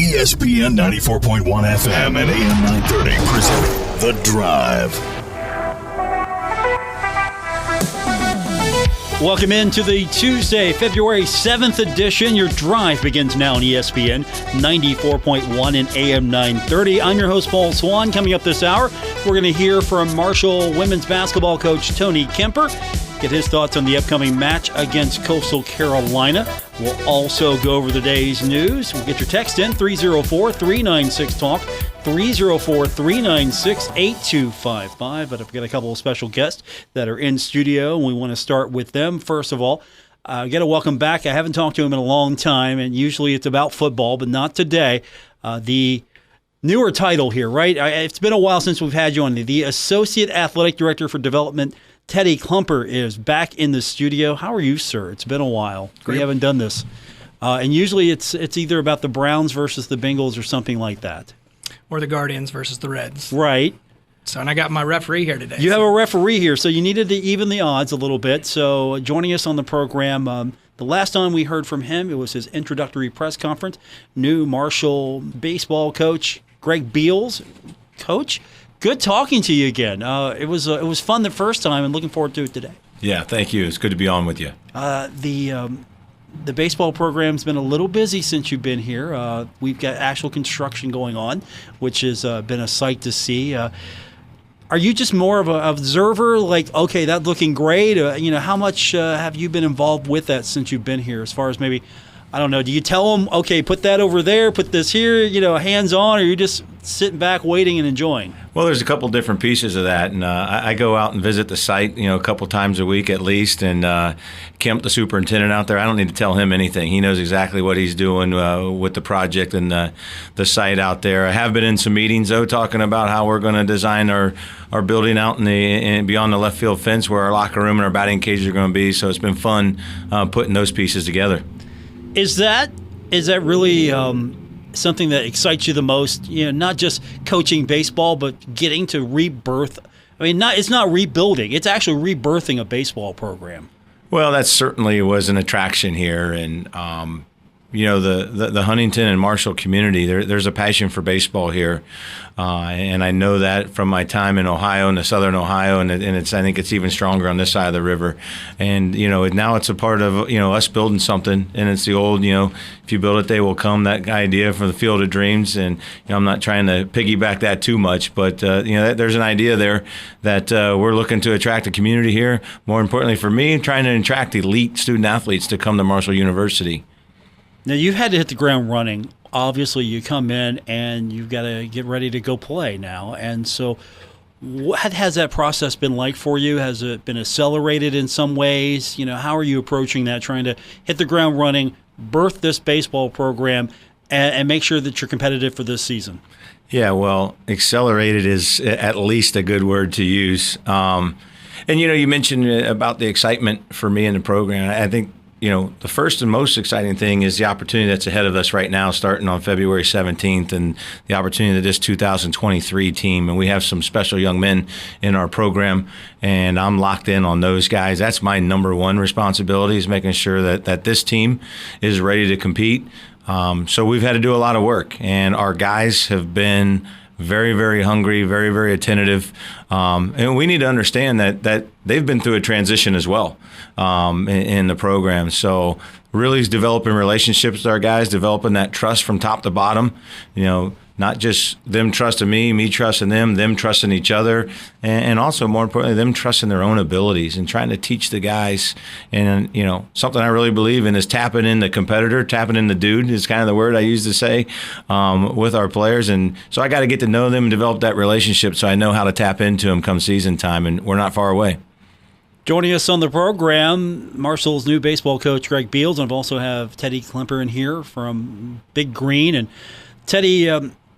ESPN 94.1 FM and AM 930 present The Drive. Welcome into the Tuesday, February 7th edition. Your drive begins now on ESPN 94.1 and AM 930. I'm your host, Paul Swann. Coming up this hour, we're going to hear from Marshall women's basketball coach Tony Kemper, get his thoughts on the upcoming match against Coastal Carolina. We'll also go over the day's news. We'll get your text in, 304-396-TALK, 304-396-8255. But I've got a couple of special guests that are in studio, and we want to start with them. First of all, I got to welcome back. I haven't talked to him in a long time, and usually it's about football, but not today. The newer title here, right? It's been a while since we've had you on. The Associate Athletic Director for Development, Teddy Klumper, is back in the studio. How are you, sir? It's been a while. Great. We haven't done this. And usually it's either about the Browns versus the Bengals or something like that. Or the Guardians versus the Reds. Right. So, and I got my referee here today. You have a referee here, so you needed to even the odds a little bit. So joining us on the program, the last time we heard from him, it was his introductory press conference. New Marshall baseball coach, Greg Beals. Coach, good talking to you again. It was fun the first time, and looking forward to it today. Yeah, thank you. It's good to be on with you. The baseball program's been a little busy since you've been here. We've got actual construction going on, which has been a sight to see. Are you just more of an observer, like, okay, that's looking great? How much have you been involved with that since you've been here, as far as maybe, I don't know, do you tell them, okay, put that over there, put this here, hands-on, or are you just sitting back waiting and enjoying? Well, there's a couple different pieces of that, and I go out and visit the site, a couple times a week at least, and Kemp, the superintendent out there, I don't need to tell him anything. He knows exactly what he's doing with the project and the site out there. I have been in some meetings, though, talking about how we're going to design our building out in beyond the left field fence where our locker room and our batting cages are going to be, so it's been fun putting those pieces together. Is that really something that excites you the most? Not just coaching baseball, but getting to rebirth. I mean, it's not rebuilding; it's actually rebirthing a baseball program. Well, that certainly was an attraction here, and the Huntington and Marshall community. There's a passion for baseball here, and I know that from my time in Ohio, in the Southern Ohio, and I think it's even stronger on this side of the river. And now it's a part of us building something, and it's the old if you build it, they will come. That idea for the Field of Dreams, and I'm not trying to piggyback that too much, but there's an idea there that we're looking to attract a community here. More importantly for me, trying to attract elite student athletes to come to Marshall University. Now, you've had to hit the ground running. Obviously, you come in and you've got to get ready to go play now. And so what has that process been like for you? Has it been accelerated in some ways? How are you approaching that, trying to hit the ground running, birth this baseball program, and make sure that you're competitive for this season? Yeah, well, accelerated is at least a good word to use. And, you mentioned about the excitement for me in the program. I think the first and most exciting thing is the opportunity that's ahead of us right now, starting on February 17th, and the opportunity of this 2023 team. And we have some special young men in our program, and I'm locked in on those guys. That's my number one responsibility, is making sure that this team is ready to compete. So we've had to do a lot of work, and our guys have been very, very hungry, very, very attentive. And we need to understand that they've been through a transition as well in the program. So really is developing relationships with our guys, developing that trust from top to bottom, not just them trusting me trusting them trusting each other, and also, more importantly, them trusting their own abilities and trying to teach the guys. And, something I really believe in is tapping in the competitor, tapping in the dude is kind of the word I used to say with our players. And so I got to get to know them and develop that relationship so I know how to tap into them come season time, and we're not far away. Joining us on the program, Marshall's new baseball coach, Greg Beals, and I also have Teddy Klumper in here from Big Green. And Teddy,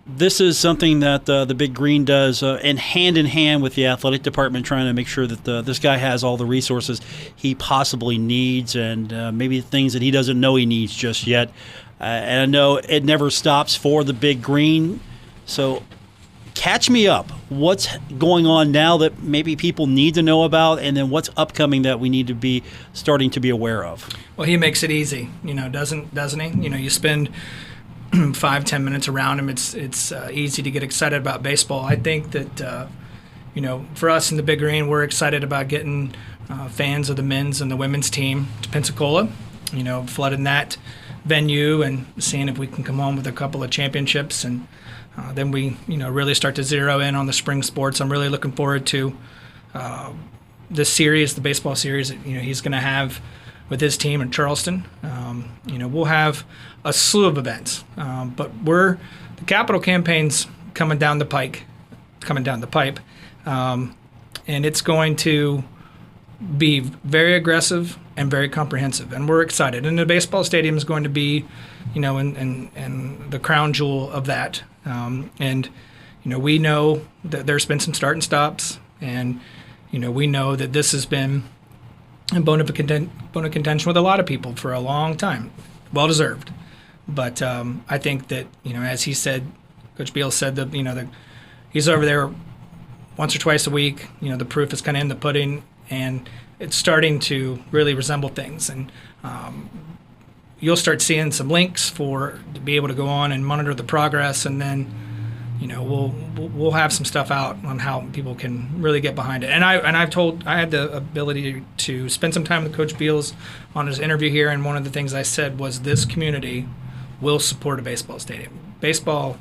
this is something that the Big Green does in hand with the athletic department, trying to make sure that this guy has all the resources he possibly needs, and maybe things that he doesn't know he needs just yet. And I know it never stops for the Big Green. So catch me up. What's going on now that maybe people need to know about, and then what's upcoming that we need to be starting to be aware of? Well, he makes it easy, doesn't he? You spend 5-10 minutes around him, it's easy to get excited about baseball. I think that for us in the Big Green, we're excited about getting fans of the men's and the women's team to Pensacola. Flooding that venue and seeing if we can come home with a couple of championships, and then we really start to zero in on the spring sports. I'm really looking forward to this series, the baseball series that he's going to have with his team in Charleston. We'll have a slew of events, but the capital campaign's coming down the pipe, and it's going to be very aggressive and very comprehensive, and we're excited. And the baseball stadium is going to be, in the crown jewel of that. We know that there's been some start and stops, and we know that this has been a bone of contention with a lot of people for a long time, well deserved. But I think that as he said, Coach Beal said that he's over there once or twice a week. The proof is kind of in the pudding, and it's starting to really resemble things. And you'll start seeing some links to be able to go on and monitor the progress, and then we'll have some stuff out on how people can really get behind it. And I had the ability to spend some time with Coach Beals on his interview here, and one of the things I said was this community will support a baseball stadium. Baseball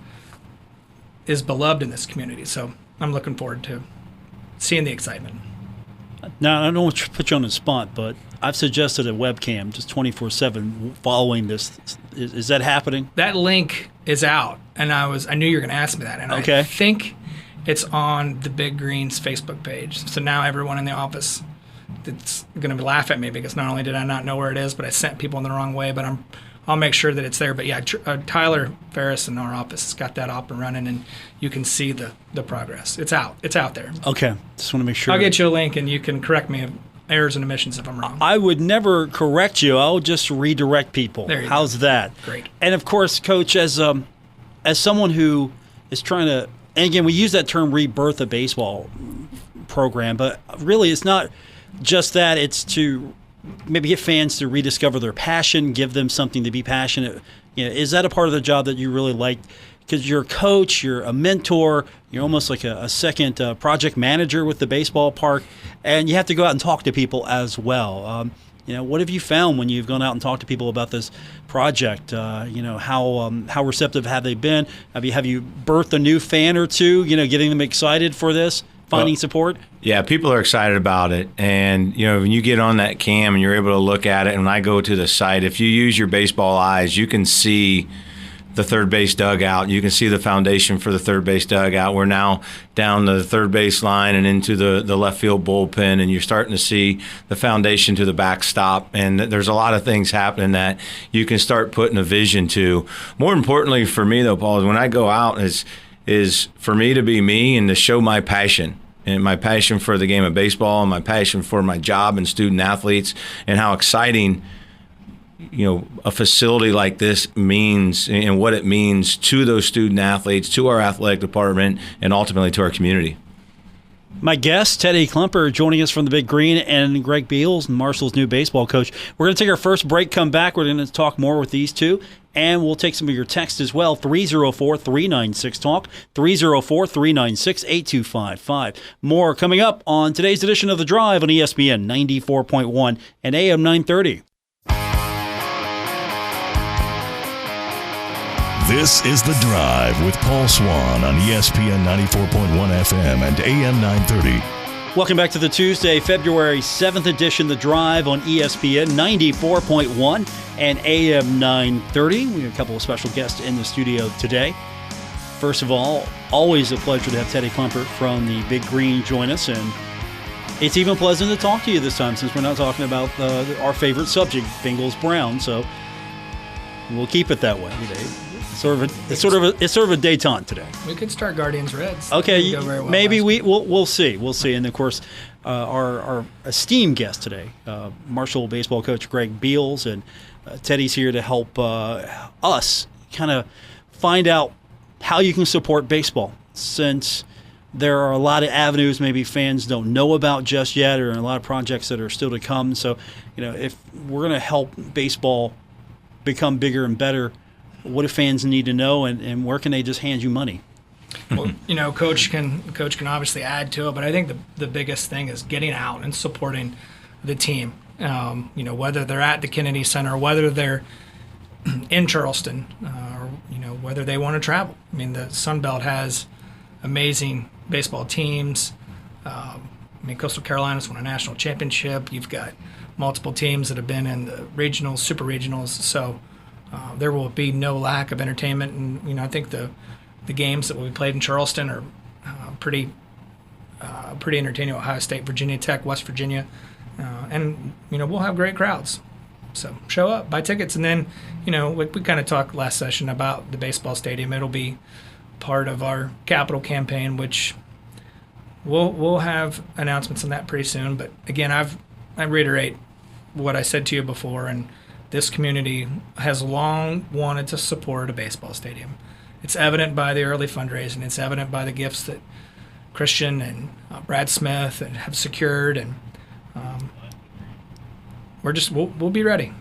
is beloved in this community, so I'm looking forward to seeing the excitement. Now, I don't want to put you on the spot, but I've suggested a webcam just 24/7 following this. Is that happening? That link is out, and I knew you were going to ask me that, and okay. I think it's on the Big Green's Facebook page. So now everyone in the office that's going to laugh at me because not only did I not know where it is, but I sent people in the wrong way. But I'll make sure that it's there. But yeah, Tyler Ferris in our office has got that up and running, and you can see the progress. It's out. It's out there. Okay, just want to make sure. I'll get you a link, and you can correct me errors and omissions if I'm wrong. I would never correct you. I'll just redirect people. There you How's go. that? Great. And of course, Coach, as someone who is trying to, and again, we use that term rebirth a baseball program, but really it's not just that. It's to maybe get fans to rediscover their passion, give them something to be passionate. Is that a part of the job that you really like? Because you're a coach, you're a mentor, you're almost like a second project manager with the baseball park, and you have to go out and talk to people as well. What have you found when you've gone out and talked to people about this project? How receptive have they been? Have you birthed a new fan or two? Getting them excited for this, finding support. Yeah, people are excited about it, and when you get on that cam and you're able to look at it, and when I go to the site, if you use your baseball eyes, you can see the third base dugout. You can see the foundation for the third base dugout. We're now down the third base line and into the left field bullpen, and you're starting to see the foundation to the backstop. And there's a lot of things happening that you can start putting a vision to. More importantly for me, though, Paul, is when I go out is for me to be me and to show my passion. And my passion for the game of baseball and my passion for my job and student athletes, and how exciting a facility like this means and what it means to those student athletes, to our athletic department, and ultimately to our community. My guest, Teddy Klumper, joining us from the Big Green, and Greg Beals, Marshall's new baseball coach. We're going to take our first break, come back. We're going to talk more with these two, and we'll take some of your texts as well. 304-396-TALK, 304-396-8255. More coming up on today's edition of The Drive on ESPN 94.1 and AM 930. This is The Drive with Paul Swann on ESPN 94.1 FM and AM 930. Welcome back to the Tuesday, February 7th edition, The Drive on ESPN 94.1 and AM 930. We have a couple of special guests in the studio today. First of all, always a pleasure to have Teddy Klumper from the Big Green join us, and it's even pleasant to talk to you this time since we're not talking about our favorite subject, Bengals-Browns, so we'll keep it that way today. It's sort of a détente today. We could start Guardians Reds. Okay, well maybe we'll see. We'll see. And of course, our esteemed guest today, Marshall baseball coach Greg Beals, and Teddy's here to help us kind of find out how you can support baseball, since there are a lot of avenues maybe fans don't know about just yet, or a lot of projects that are still to come. So, if we're going to help baseball become bigger and better, what do fans need to know, and where can they just hand you money? Well, coach can obviously add to it, but I think the biggest thing is getting out and supporting the team. Whether they're at the Kennedy Center, whether they're in Charleston, or whether they want to travel. I mean, the Sun Belt has amazing baseball teams. Coastal Carolina's won a national championship. You've got multiple teams that have been in the regionals, super regionals. So there will be no lack of entertainment. And I think the games that will be played in Charleston are pretty entertaining. Ohio State, Virginia Tech, West Virginia, and we'll have great crowds. So show up, buy tickets, and then we kind of talked last session about the baseball stadium. It'll be part of our capital campaign, which we'll have announcements on that pretty soon. But again, I reiterate what I said to you before, and this community has long wanted to support a baseball stadium. It's evident by the early fundraising. It's evident by the gifts that Christian and Brad Smith have secured, and we'll be ready.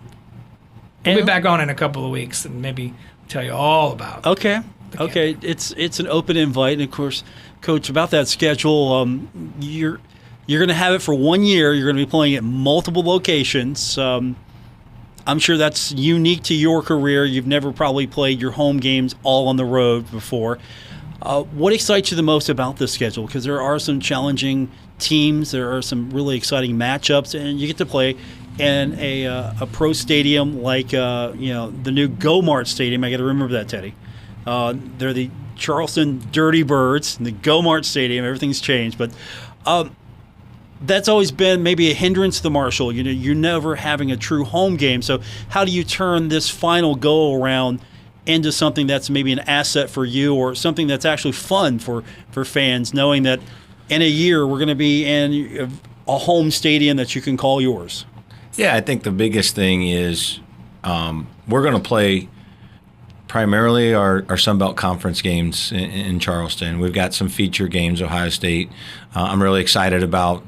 We'll be back on in a couple of weeks and maybe tell you all about. Okay. It's an open invite, and of course, Coach, about that schedule, you're going to have it for 1 year. You're going to be playing at multiple locations. I'm sure that's unique to your career. You've never probably played your home games all on the road before. What excites you the most about this schedule? Because there are some challenging teams. There are some really exciting matchups, and you get to play in a pro stadium like the new Go-Mart Stadium. I got to remember that, Teddy. They're the Charleston Dirty Birds, and the Go-Mart Stadium. Everything's changed, but that's always been maybe a hindrance to the Marshall. You're never having a true home game. So how do you turn this final go-around into something that's maybe an asset for you, or something that's actually fun for fans, knowing that in a year we're going to be in a home stadium that you can call yours? Yeah, I think the biggest thing is we're going to play primarily our Sun Belt Conference games in Charleston. We've got some feature games, Ohio State. I'm really excited about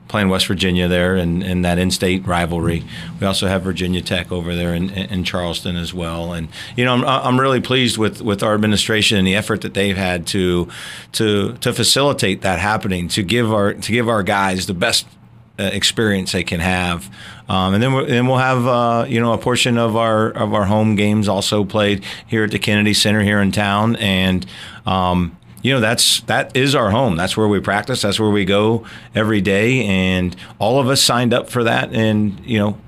playing West Virginia there and that in-state rivalry. We also have Virginia Tech over there in Charleston as well. And I'm really pleased with our administration and the effort that they've had to facilitate that happening, to give our guys the best experience they can have, and then we'll have a portion of our home games also played here at the Kennedy Center here in town, and that is our home. That's where we practice. That's where we go every day, and all of us signed up for that. And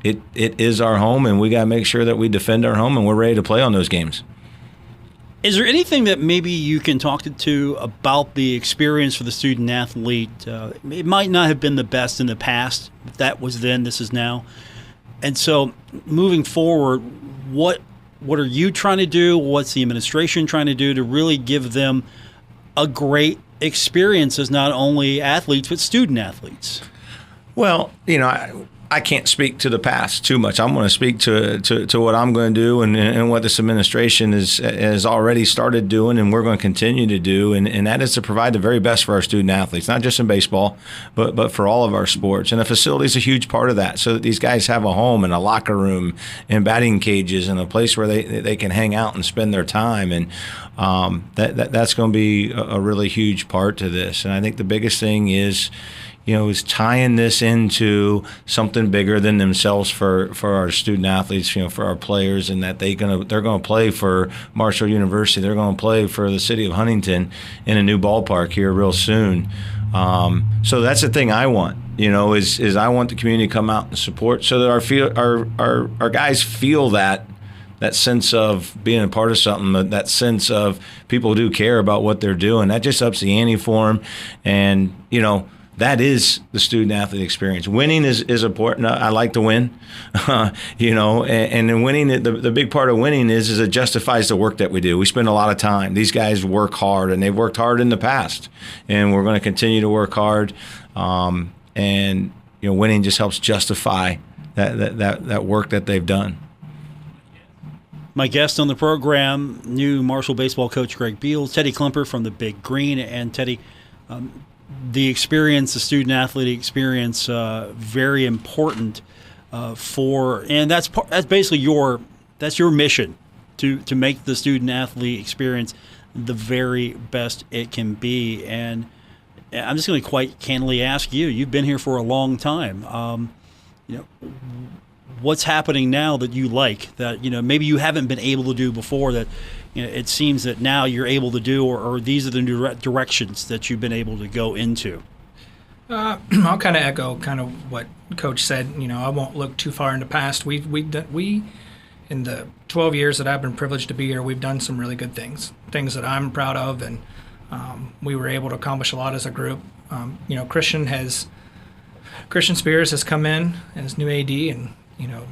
it is our home, and we got to make sure that we defend our home and we're ready to play on those games. Is there anything that maybe you can talk to about the experience for the student athlete? It might not have been the best in the past. But that was then, this is now. And so moving forward, what are you trying to do? What's the administration trying to do to really give them a great experience as not only athletes, but student athletes? Well, I can't speak to the past too much. I'm going to speak to what I'm going to do and what this administration has already started doing, and we're going to continue to do, and that is to provide the very best for our student athletes, not just in baseball, but for all of our sports. And the facility is a huge part of that, so that these guys have a home and a locker room and batting cages and a place where they can hang out and spend their time. And that's going to be a really huge part to this. And I think the biggest thing is tying this into something bigger than themselves for our student athletes, for our players, and that they're going to play for Marshall University. They're going to play for the city of Huntington in a new ballpark here real soon. So that's the thing I want, is I want the community to come out and support, so that our guys feel that sense of being a part of something, that sense of people do care about what they're doing. That just ups the ante for them, and that is the student-athlete experience. Winning is important. I like to win, and then winning, the big part of winning is it justifies the work that we do. We spend a lot of time. These guys work hard, and they've worked hard in the past, and we're going to continue to work hard. And winning just helps justify that work that they've done. My guest on the program, new Marshall baseball coach Greg Beals, Teddy Klemper from the Big Green. And Teddy, the experience, the student-athlete experience, very important and that's basically your mission, to make the student-athlete experience the very best it can be. And I'm just going to quite candidly ask you, you've been here for a long time. What's happening now that you like, that maybe you haven't been able to do before, that it seems that now you're able to do, or these are the new directions that you've been able to go into? I'll kind of echo what Coach said. I won't look too far in the past. We in the 12 years that I've been privileged to be here, we've done some really good things that I'm proud of, and we were able to accomplish a lot as a group. Christian Spears has come in as new AD, and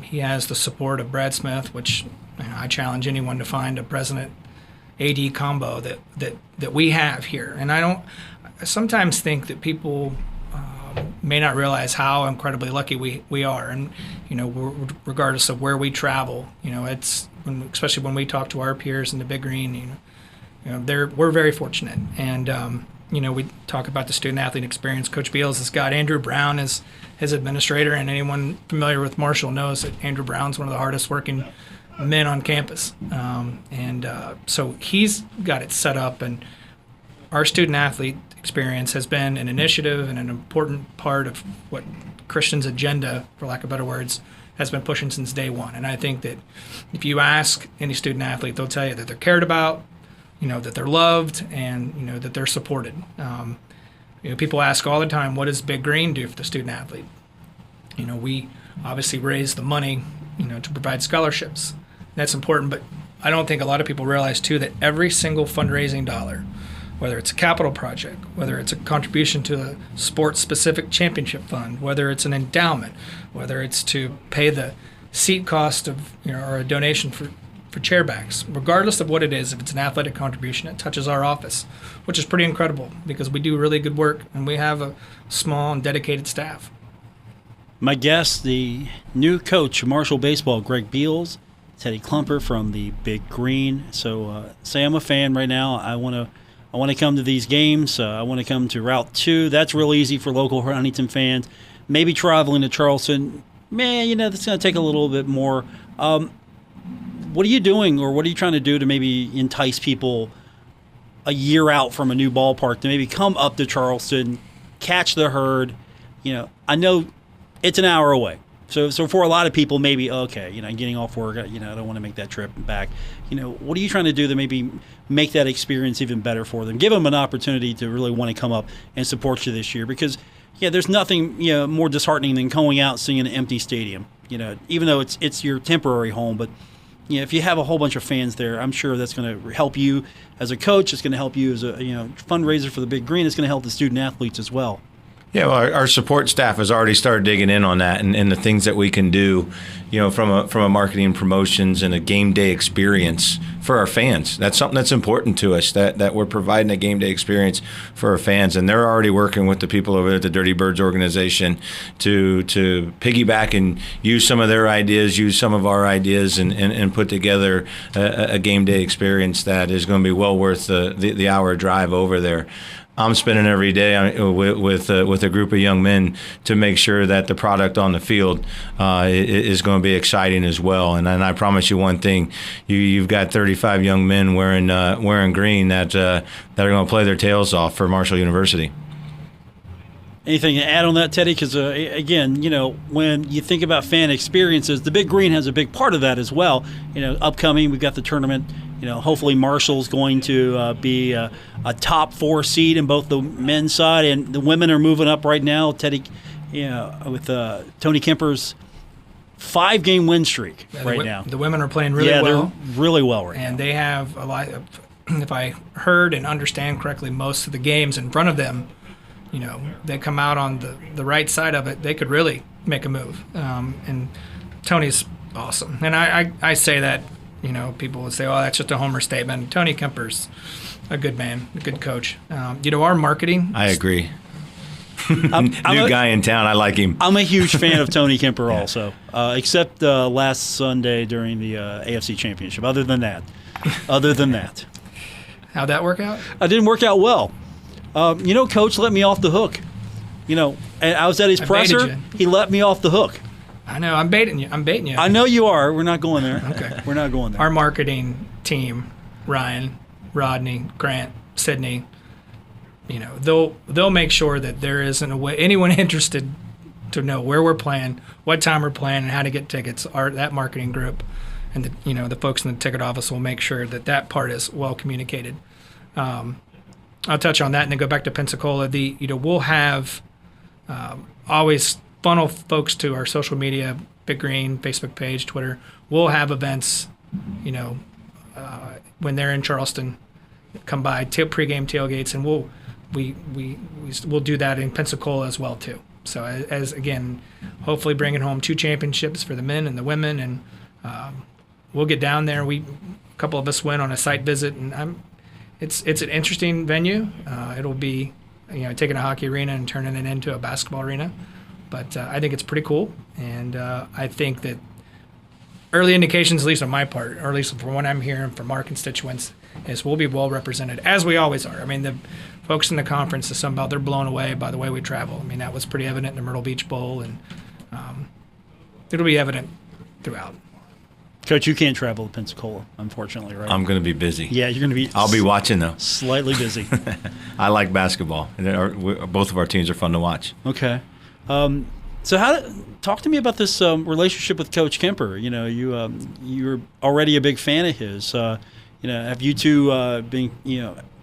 he has the support of Brad Smith, which I challenge anyone to find a president AD combo that we have here. And I sometimes think that people may not realize how incredibly lucky we are. And regardless of where we travel, especially when we talk to our peers in the Big Green, we're very fortunate. And we talk about the student-athlete experience. Coach Beals has got Andrew Brown as his administrator, and anyone familiar with Marshall knows that Andrew Brown's one of the hardest-working men on campus. So he's got it set up, and our student-athlete experience has been an initiative and an important part of what Christian's agenda, for lack of better words, has been pushing since day one. And I think that if you ask any student-athlete, they'll tell you that they're cared about, that they're loved, and that they're supported. People ask all the time, what does Big Green do for the student athlete? We obviously raise the money, to provide scholarships. That's important, but I don't think a lot of people realize too that every single fundraising dollar, whether it's a capital project, whether it's a contribution to a sports-specific championship fund, whether it's an endowment, whether it's to pay the seat cost of, or a donation for chairbacks, regardless of what it is, if it's an athletic contribution, it touches our office, which is pretty incredible because we do really good work and we have a small and dedicated staff. My guest, the new coach of Marshall baseball, Greg Beals, Teddy Klumper from the Big Green. So say I'm a fan right now. I want to come to these games. I want to come to Route 2. That's real easy for local Huntington fans. Maybe traveling to Charleston, that's going to take a little bit more. What are you doing, or what are you trying to do to maybe entice people a year out from a new ballpark to maybe come up to Charleston, catch the herd? I know it's an hour away. So for a lot of people, maybe, okay, getting off work, I don't want to make that trip back. What are you trying to do to maybe make that experience even better for them? Give them an opportunity to really want to come up and support you this year, because, there's nothing, more disheartening than going out seeing an empty stadium. Even though it's your temporary home, but if you have a whole bunch of fans there, I'm sure that's going to help you as a coach. It's going to help you as a fundraiser for the Big Green. It's going to help the student athletes as well. Yeah, well, our support staff has already started digging in on that and the things that we can do, from a marketing, promotions, and a game day experience for our fans. That's something that's important to us, that we're providing a game day experience for our fans. And they're already working with the people over at the Dirty Birds organization to piggyback and use some of their ideas, use some of our ideas, and put together a game day experience that is going to be well worth the hour drive over there. I'm spending every day with a group of young men to make sure that the product on the field is going to be exciting as well. And I promise you one thing: you've got 35 young men wearing green that are going to play their tails off for Marshall University. Anything to add on that, Teddy? Because, again, when you think about fan experiences, the Big Green has a big part of that as well. Upcoming, we've got the tournament. Hopefully Marshall's going to be a top 4 seed in both the men's side, and the women are moving up right now. Teddy, with Tony Kemper's 5-game win streak now. The women are playing really well. Yeah, they're really well right now. And they have a lot of, if I heard and understand correctly, most of the games in front of them, they come out on the right side of it, they could really make a move. And Tony's awesome. And I say that, people would say, oh, that's just a homer statement. Tony Kemper's a good man, a good coach. Our marketing. I agree. New guy in town. I like him. I'm a huge fan of Tony Kemper also, except last Sunday during the AFC Championship. Other than that. How'd that work out? It didn't work out well. Coach let me off the hook. And I was at his presser. He let me off the hook. I know. I'm baiting you. I know you are. We're not going there. Okay. We're not going there. Our marketing team, Ryan, Rodney, Grant, Sydney, they'll make sure that there isn't a way anyone interested to know where we're playing, what time we're playing, and how to get tickets. That marketing group and the folks in the ticket office will make sure that part is well communicated. I'll touch on that and then go back to Pensacola. We'll have always funnel folks to our social media, Big Green, Facebook page, Twitter. We'll have events, when they're in Charleston, come by pregame tailgates, and we'll do that in Pensacola as well too. So as again, hopefully bringing home 2 championships for the men and the women, and we'll get down there. A couple of us went on a site visit, and it's an interesting venue. It'll be taking a hockey arena and turning it into a basketball arena, but I think it's pretty cool, and I think that early indications, at least on my part, or at least from what I'm hearing from our constituents, is we'll be well represented, as we always are. I mean, the folks in the conference, the Sun Belt, they're blown away by the way we travel. I mean, that was pretty evident in the Myrtle Beach Bowl, and it'll be evident throughout. Coach, you can't travel to Pensacola, unfortunately, right? I'm going to be busy. Yeah, you're going to be. I'll be watching, though. Slightly busy. I like basketball, and both of our teams are fun to watch. Okay. So talk to me about this relationship with Coach Kemper. You're already a big fan of his. Have you two been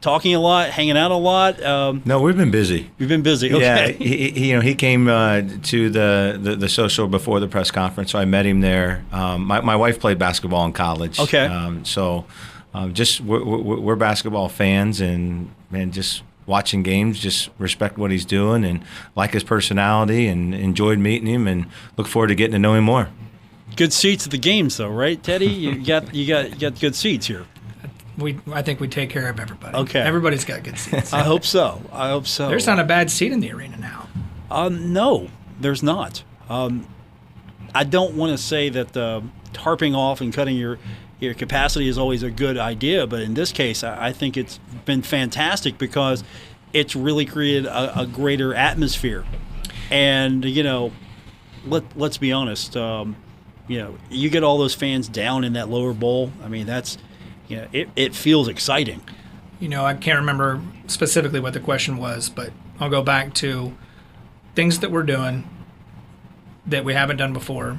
talking a lot, hanging out a lot? No, we've been busy. We've been busy. Okay. Yeah, he came to the social before the press conference, so I met him there. My wife played basketball in college. Okay. Just we're basketball fans, and just watching games, just respect what he's doing and like his personality, and enjoyed meeting him and look forward to getting to know him more. Good seats at the games, though, right, Teddy? You got good seats here. I think we take care of everybody. Okay. Everybody's got good seats. I hope so. There's not a bad seat in the arena now. No, there's not. I don't want to say that tarping off and cutting your capacity is always a good idea, but in this case, I think it's been fantastic because it's really created a greater atmosphere. And, let's be honest, you get all those fans down in that lower bowl. I mean, it feels exciting. I can't remember specifically what the question was, but I'll go back to things that we're doing that we haven't done before.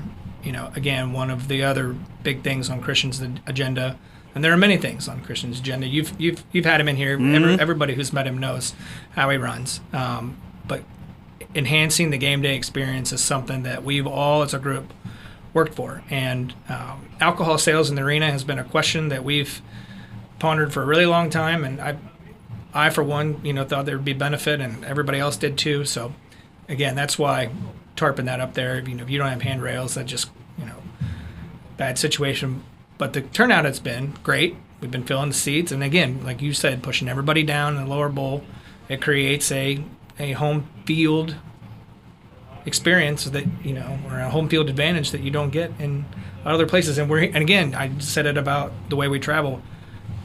Again, one of the other big things on Christian's agenda, and there are many things on Christian's agenda. You've had him in here. Mm-hmm. Everybody who's met him knows how he runs. But enhancing the game day experience is something that we've all, as a group, worked for. And alcohol sales in the arena has been a question that we've pondered for a really long time. And I for one, thought there would be benefit, and everybody else did too. So, again, that's why tarping that up there. If you don't have handrails, that just bad situation. But the turnout has been great. We've been filling the seats, and again, like you said, pushing everybody down in the lower bowl. It creates a home field experience that or a home field advantage that you don't get in other places. And again, I said it about the way we travel.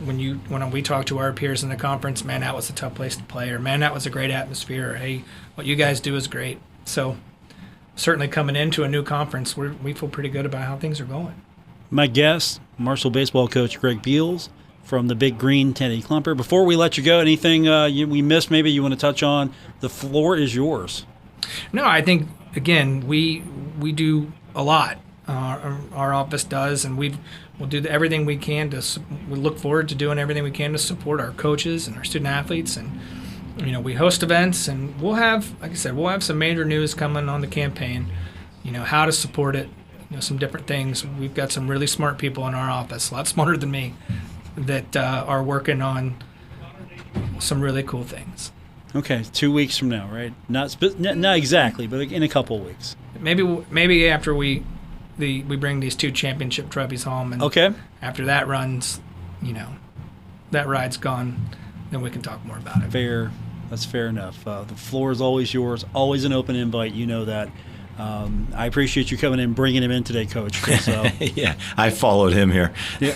When we talk to our peers in the conference, man, that was a tough place to play, or man, that was a great atmosphere, or hey, what you guys do is great. So certainly coming into a new conference, we feel pretty good about how things are going. My guest, Marshall baseball coach Greg Beals from the Big Green, Teddy Klumper. Before we let you go, anything we missed maybe you want to touch on? The floor is yours. No, I think, again, we do a lot. Our office does, and we'll do everything we can we look forward to doing everything we can to support our coaches and our student athletes. And, we host events, and we'll have, like I said, some major news coming on the campaign, how to support it, some different things. We've got some really smart people in our office, a lot smarter than me, that are working on some really cool things. Okay, 2 weeks from now, right? Not exactly, but in a couple of weeks. Maybe after we bring these 2 championship trophies home, and okay, after that runs, that ride's gone, then we can talk more about it. Fair. That's fair enough. The floor is always yours, always an open invite. You know that. I appreciate you coming in and bringing him in today, Coach. Yeah, I followed him here. Yeah,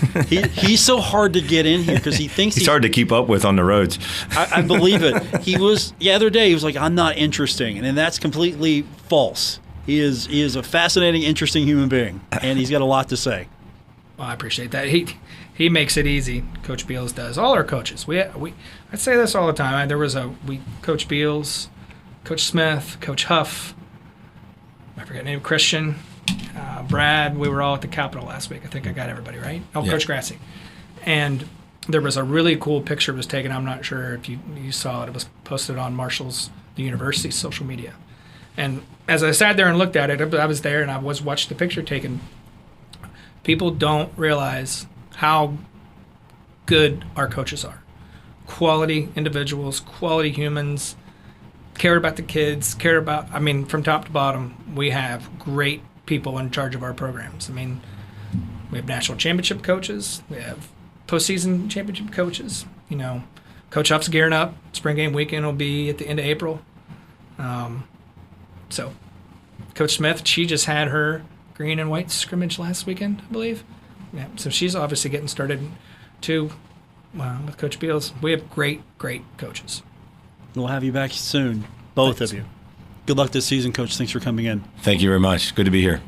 he's so hard to get in here because he thinks he's hard to keep up with on the roads. I believe it. He was the other day. He was like, "I'm not interesting," and that's completely false. He is a fascinating, interesting human being, and he's got a lot to say. Well, I appreciate that. He makes it easy. Coach Beals does. All our coaches. I say this all the time. Coach Beals, Coach Smith, Coach Huff. I forget the name. Christian, Brad. We were all at the Capitol last week. I think I got everybody right. Oh, yeah. Coach Grassi. And there was a really cool picture was taken. I'm not sure if you saw it. It was posted on the university's social media. And as I sat there and looked at it, I was there and I was watching the picture taken. People don't realize how good our coaches are. Quality individuals, quality humans, care about the kids, from top to bottom, we have great people in charge of our programs. We have national championship coaches, we have postseason championship coaches. Coach Huff's gearing up. Spring game weekend will be at the end of April. So Coach Smith, she just had her green and white scrimmage last weekend, I believe. Yeah, so she's obviously getting started too with Coach Beals. We have great, great coaches. We'll have you back soon, both of you. Good luck this season, Coach. Thanks for coming in. Thank you very much. Good to be here.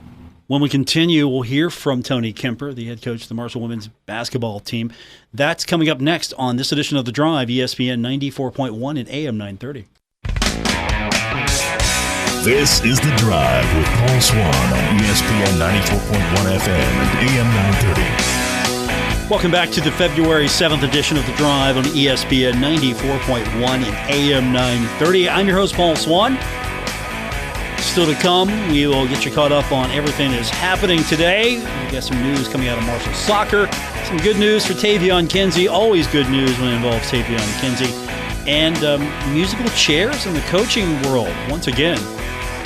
When we continue, we'll hear from Tony Kemper, the head coach of the Marshall women's basketball team. That's coming up next on this edition of The Drive, ESPN 94.1 and AM 930. This is The Drive with Paul Swann on ESPN 94.1 FM and AM 930. Welcome back to the February 7th edition of The Drive on ESPN 94.1 and AM 930. I'm your host, Paul Swann. Still to come, we will get you caught up on everything that is happening today. We got some news coming out of Marshall soccer. Some good news for Tavion Kinsey. Always good news when it involves Tavion Kinsey. And musical chairs in the coaching world. Once again,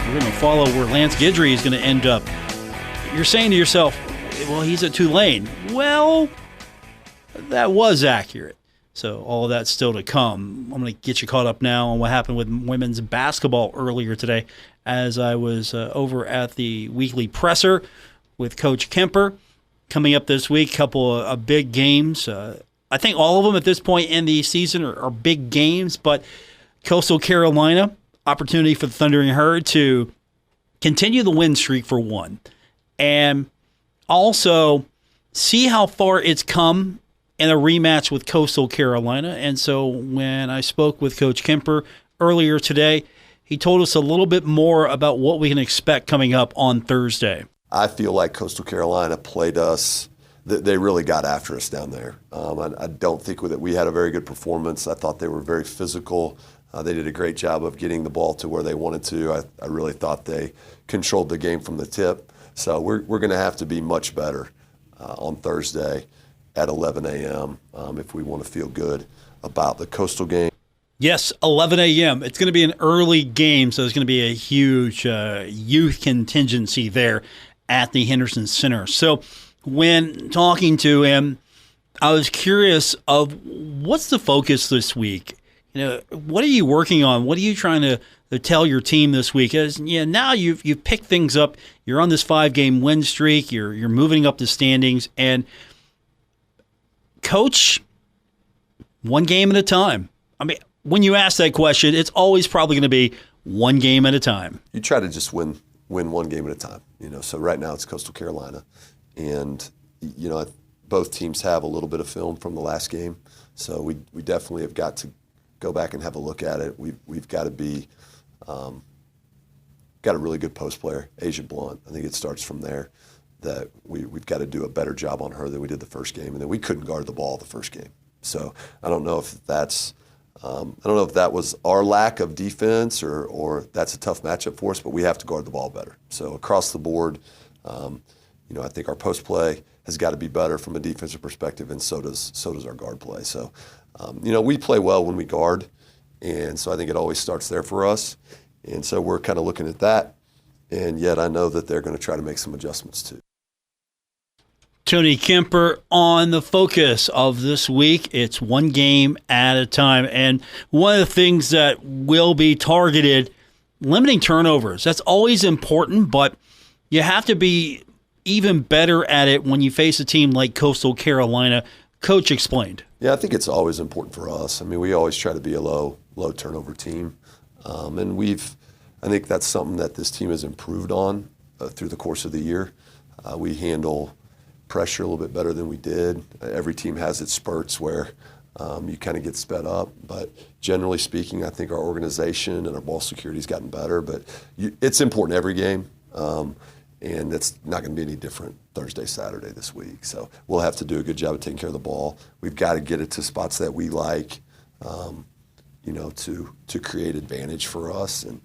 we're going to follow where Lance Guidry is going to end up. You're saying to yourself, well, he's at Tulane. Well, that was accurate. So all of that's still to come. I'm going to get you caught up now on what happened with women's basketball earlier today as I was over at the weekly presser with Coach Kemper. Coming up this week, a couple of big games. I think all of them at this point in the season are big games, but Coastal Carolina, opportunity for the Thundering Herd to continue the win streak for one, and also see how far it's come in a rematch with Coastal Carolina. And so when I spoke with Coach Kemper earlier today, he told us a little bit more about what we can expect coming up on Thursday. I feel like Coastal Carolina played us. They really got after us down there. I don't think that we had a very good performance. I thought they were very physical. They did a great job of getting the ball to where they wanted to. I really thought they controlled the game from the tip. So we're going to have to be much better on Thursday at 11 a.m. If we want to feel good about the Coastal game. Yes, 11 a.m. It's going to be an early game, so there's going to be a huge youth contingency there at the Henderson Center. So when talking to him, I was curious of what's the focus this week? What are you working on? What are you trying to tell your team this week? As now you've picked things up. You're on this 5-game win streak. You're moving up the standings, and coach, one game at a time. When you ask that question, it's always probably going to be one game at a time. You try to just win one game at a time. So right now it's Coastal Carolina, and both teams have a little bit of film from the last game. So we definitely have got to go back and have a look at it. We've got to be got a really good post player, Asia Blunt. I think it starts from there. That we've got to do a better job on her than we did the first game, and then we couldn't guard the ball the first game. So I don't know if that's that was our lack of defense or that's a tough matchup for us, but we have to guard the ball better. So across the board, I think our post play has got to be better from a defensive perspective, and so does our guard play. So we play well when we guard, and so I think it always starts there for us. And so we're kind of looking at that, and yet I know that they're going to try to make some adjustments too. Tony Kemper on the focus of this week. It's one game at a time. And one of the things that will be targeted, limiting turnovers. That's always important, but you have to be even better at it when you face a team like Coastal Carolina. Coach explained. Yeah, I think it's always important for us. We always try to be a low turnover team. And I think that's something that this team has improved on through the course of the year. We handle pressure a little bit better than we did. Every team has its spurts where you kind of get sped up, but generally speaking, I think our organization and our ball security has gotten better, but it's important every game, and it's not going to be any different Thursday, Saturday this week. So we'll have to do a good job of taking care of the ball. We've got to get it to spots that we like, to create advantage for us, and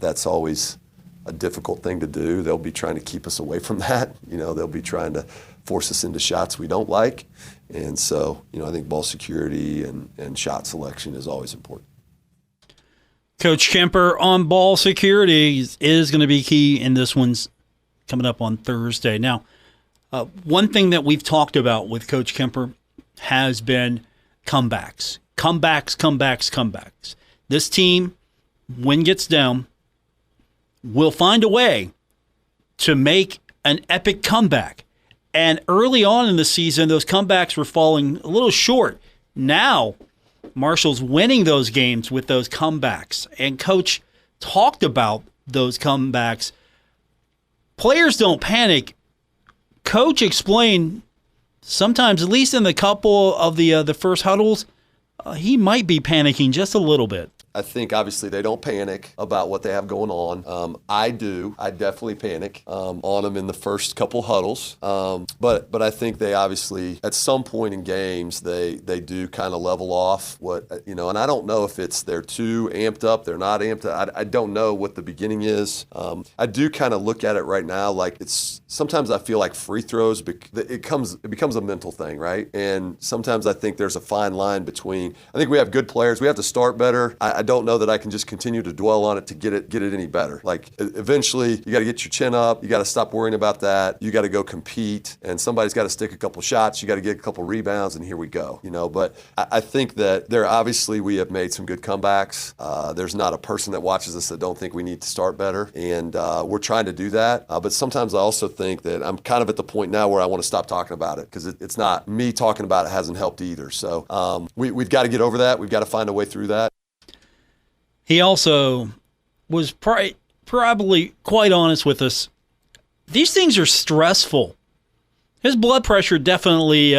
that's always a difficult thing to do. They'll be trying to keep us away from that. They'll be trying to force us into shots we don't like. And so, I think ball security and shot selection is always important. Coach Kemper on ball security is going to be key in this one's coming up on Thursday. Now, one thing that we've talked about with Coach Kemper has been comebacks. This team, when gets down, will find a way to make an epic comeback. And early on in the season, those comebacks were falling a little short. Now, Marshall's winning those games with those comebacks. And Coach talked about those comebacks. Players don't panic. Coach explained sometimes, at least in the couple of the first huddles, he might be panicking just a little bit. I think obviously they don't panic about what they have going on. I do. I definitely panic on them in the first couple huddles. But I think they obviously, at some point in games, they do kind of level off and I don't know if it's they're too amped up, they're not amped up. I don't know what the beginning is. I do kind of look at it right now like sometimes I feel like free throws, it becomes a mental thing, right? And sometimes I think there's a fine line between, I think we have good players, we have to start better. I don't know that I can just continue to dwell on it to get it any better. Like eventually you got to get your chin up, you got to stop worrying about that, you got to go compete, and somebody's got to stick a couple shots, you got to get a couple rebounds, and here we go. But I think that we have made some good comebacks. There's not a person that watches us that don't think we need to start better, and we're trying to do that. But sometimes I also think that I'm kind of at the point now where I want to stop talking about it because it's not me talking about it hasn't helped either. So we've got to get over that. We've got to find a way through that. He also was probably quite honest with us. These things are stressful. His blood pressure definitely,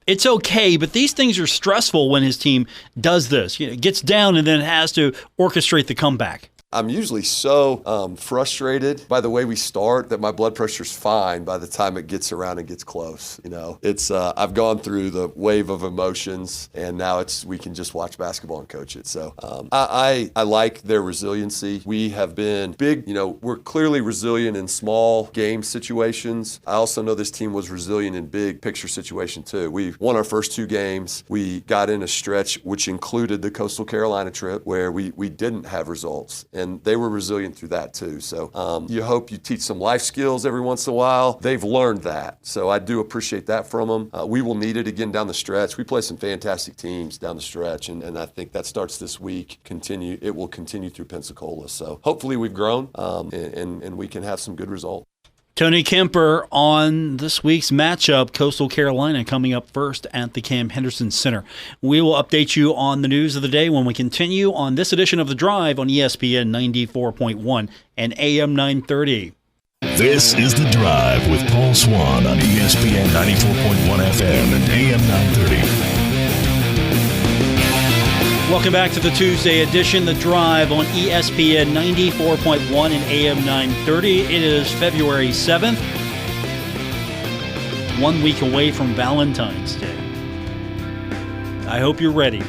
it's okay, but these things are stressful when his team does this. Gets down and then has to orchestrate the comeback. I'm usually so frustrated by the way we start that my blood pressure's fine by the time it gets around and gets close. It's I've gone through the wave of emotions, and now we can just watch basketball and coach it. So I like their resiliency. We have been big. We're clearly resilient in small game situations. I also know this team was resilient in big picture situations too. We won our first 2 games. We got in a stretch which included the Coastal Carolina trip where we didn't have results. And they were resilient through that too. So you hope you teach some life skills every once in a while. They've learned that. So I do appreciate that from them. We will need it again down the stretch. We play some fantastic teams down the stretch, and I think that starts this week. It will continue through Pensacola. So hopefully we've grown and we can have some good results. Tony Kemper on this week's matchup, Coastal Carolina coming up first at the Cam Henderson Center. We will update you on the news of the day when we continue on this edition of The Drive on ESPN 94.1 and AM 930. This is The Drive with Paul Swann on ESPN 94.1 FM and AM 930. Welcome back to the Tuesday edition, The Drive on ESPN 94.1 and AM 930. It is February 7th, 1 week away from Valentine's Day. I hope you're ready.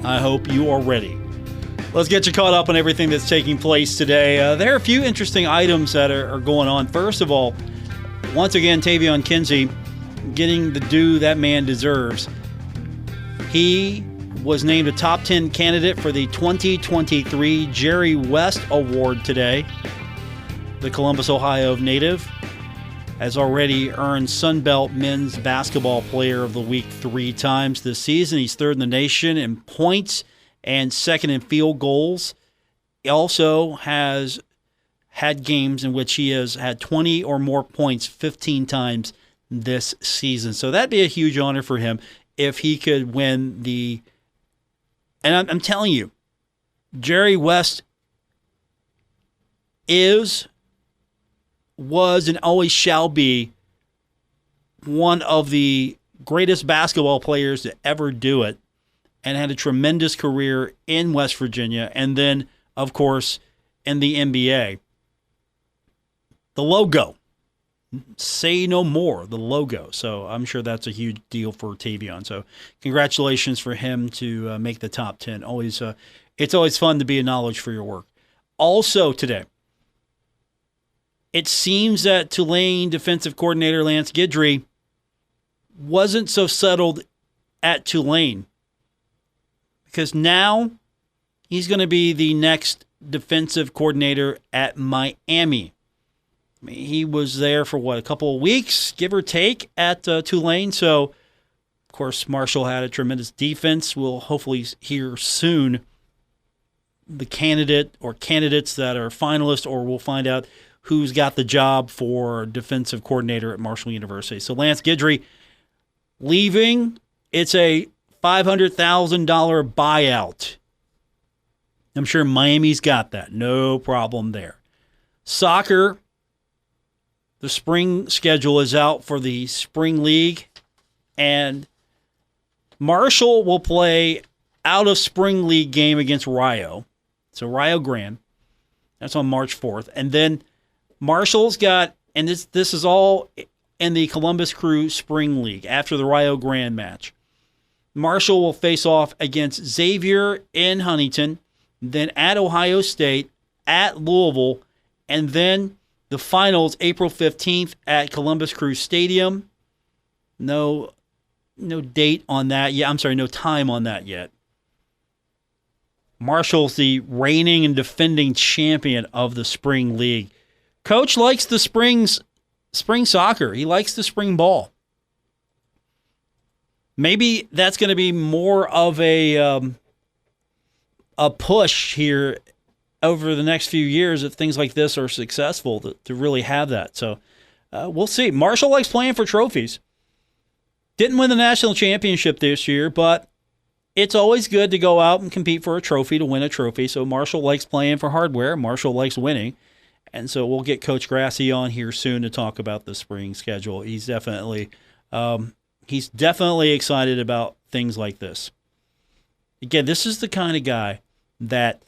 I hope you are ready. Let's get you caught up on everything that's taking place today. There are a few interesting items that are going on. First of all, once again, Tavion Kinsey getting the due that man deserves. He was named a top 10 candidate for the 2023 Jerry West Award today. The Columbus, Ohio native has already earned Sunbelt Men's Basketball Player of the Week 3 times this season. He's third in the nation in points and second in field goals. He also has had games in which he has had 20 or more points 15 times this season. So that'd be a huge honor for him if he could win the... And I'm telling you, Jerry West was, and always shall be one of the greatest basketball players to ever do it and had a tremendous career in West Virginia and then, of course, in the NBA. The logo. Say no more, the logo. So I'm sure that's a huge deal for Tavion. So congratulations for him to make the top 10. It's always fun to be acknowledged for your work. Also today, it seems that Tulane defensive coordinator Lance Guidry wasn't so settled at Tulane because now he's going to be the next defensive coordinator at Miami. I mean, he was there for, a couple of weeks, give or take, at Tulane. So, of course, Marshall had a tremendous defense. We'll hopefully hear soon the candidate or candidates that are finalists, or we'll find out who's got the job for defensive coordinator at Marshall University. So Lance Guidry leaving. It's a $500,000 buyout. I'm sure Miami's got that. No problem there. Soccer, the spring schedule is out for the spring league, and Marshall will play out of spring league game against Rio. So Rio Grande. That's on March 4th. And then Marshall's got, and this is all in the Columbus Crew Spring League after the Rio Grande match. Marshall will face off against Xavier in Huntington, then at Ohio State, at Louisville, and then the finals April 15th at Columbus Crew Stadium. No date on that yet. I'm sorry, no time on that yet. Marshall's the reigning and defending champion of the Spring League. Coach likes the spring soccer. He likes the spring ball. Maybe that's going to be more of a push here over the next few years if things like this are successful to really have that. So we'll see. Marshall likes playing for trophies. Didn't win the national championship this year, but it's always good to go out and compete for a trophy to win a trophy. So Marshall likes playing for hardware. Marshall likes winning. And so we'll get Coach Grassi on here soon to talk about the spring schedule. He's definitely excited about things like this. Again, this is the kind of guy that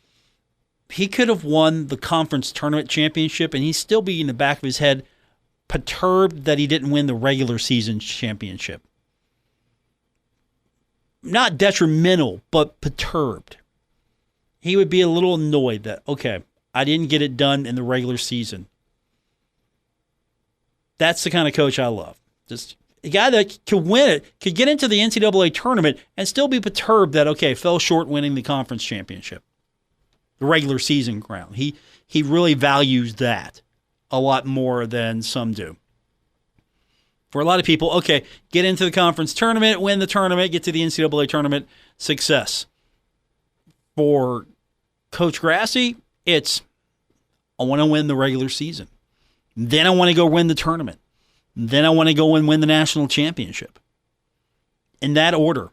he could have won the conference tournament championship and he'd still be in the back of his head perturbed that he didn't win the regular season championship. Not detrimental, but perturbed. He would be a little annoyed that, okay, I didn't get it done in the regular season. That's the kind of coach I love. Just a guy that could win it, could get into the NCAA tournament and still be perturbed that, okay, fell short winning the conference championship. The regular season crown. He really values that a lot more than some do. For a lot of people, okay, get into the conference tournament, win the tournament, get to the NCAA tournament, success. For Coach Grassi, it's, I want to win the regular season. Then I want to go win the tournament. Then I want to go and win the national championship. In that order.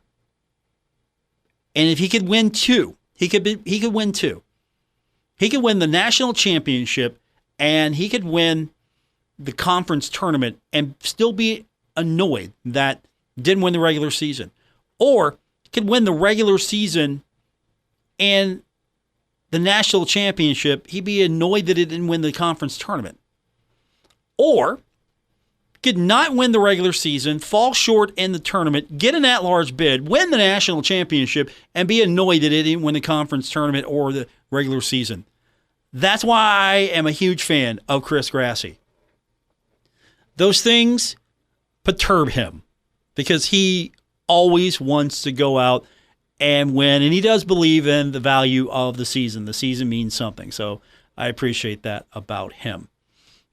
And if he could win two, he could win two. He could win the national championship and he could win the conference tournament and still be annoyed that didn't win the regular season. Or could win the regular season and the national championship, he'd be annoyed that it didn't win the conference tournament. Or could not win the regular season, fall short in the tournament, get an at-large bid, win the national championship, and be annoyed that it didn't win the conference tournament or the regular season. That's why I am a huge fan of Chris Grassi. Those things perturb him because he always wants to go out and win, and he does believe in the value of the season. The season means something, so I appreciate that about him.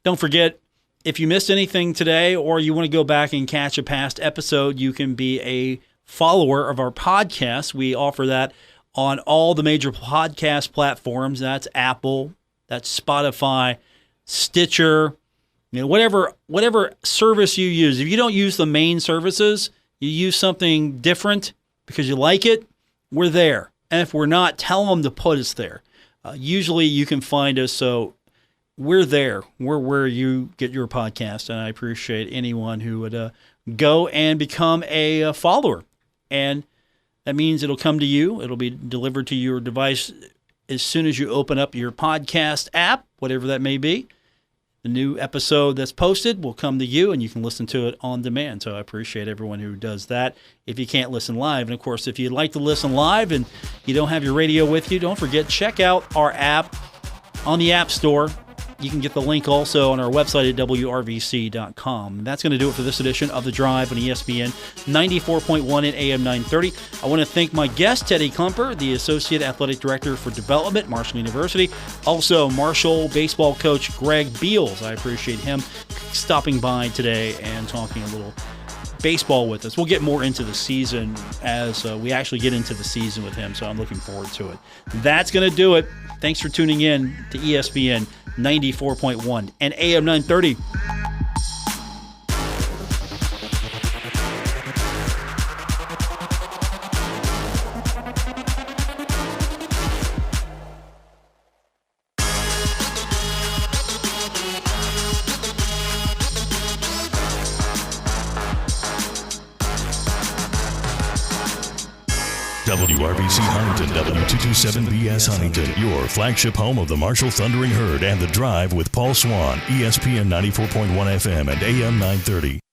Don't forget, if you missed anything today or you want to go back and catch a past episode, you can be a follower of our podcast. We offer that on all the major podcast platforms. That's Apple, that's Spotify, Stitcher, whatever service you use. If you don't use the main services, you use something different because you like it, we're there. And if we're not, tell them to put us there. Usually you can find us, so we're there. We're where you get your podcast, and I appreciate anyone who would go and become a follower. And that means it'll come to you. It'll be delivered to your device as soon as you open up your podcast app, whatever that may be. The new episode that's posted will come to you, and you can listen to it on demand. So I appreciate everyone who does that if you can't listen live. And, of course, if you'd like to listen live and you don't have your radio with you, don't forget, check out our app on the App Store. You can get the link also on our website at wrvc.com. That's going to do it for this edition of The Drive on ESPN 94.1 and AM 930. I want to thank my guest, Teddy Klumper, the Associate Athletic Director for Development, Marshall University. Also, Marshall baseball coach Greg Beals. I appreciate him stopping by today and talking a little baseball with us. We'll get more into the season as we actually get into the season with him, so I'm looking forward to it. That's going to do it. Thanks for tuning in to ESPN 94.1 and AM 930. WRBC Huntington, W227BS Huntington, your flagship home of the Marshall Thundering Herd and The Drive with Paul Swann, ESPN 94.1 FM and AM 930.